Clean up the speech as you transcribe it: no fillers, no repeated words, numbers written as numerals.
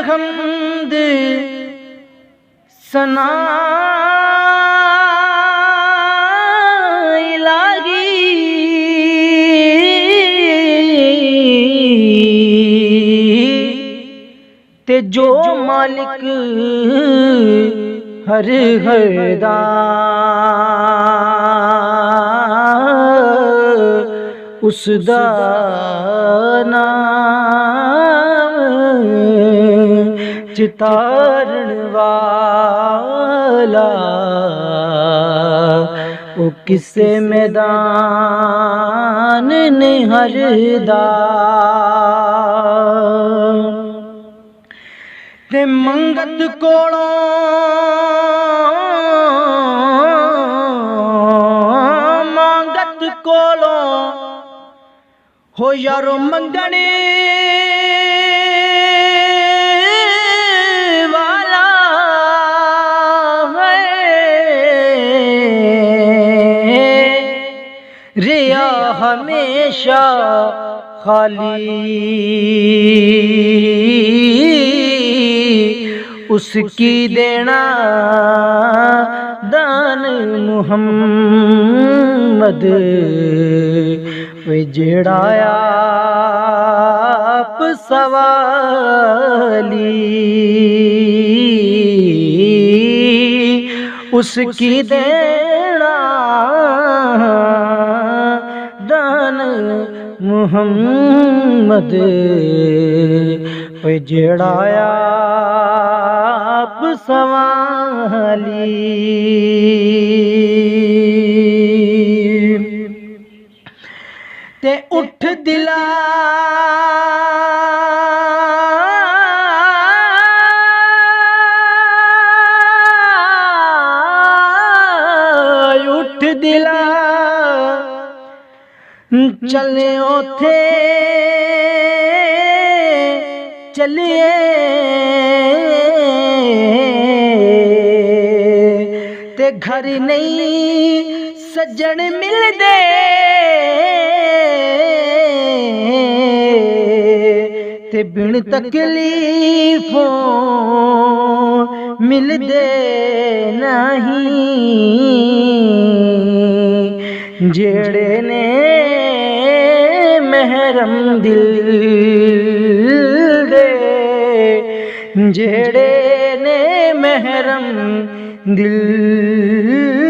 حمد ثنا تے جو مالک ہر دا اس دا نام چتارن والا او کسے میدان نے ہر دا تے منگت کولوں مانگت کولوں ہو یارو منگنے والا ہے ریا ہمیشہ خالی اس کی دینا دان محمد وے جڑا آپ سوالی اس کی دینا دان محمد وے جڑا آپ سوالی تے اٹھ دلا اٹھ دلا چلے اوتھے چلیے تے گھر نہیں سجن مل دے تے بن تکلیفوں مل دے نہیں جڑے نے محرم دل دے جڑے نے محرم دل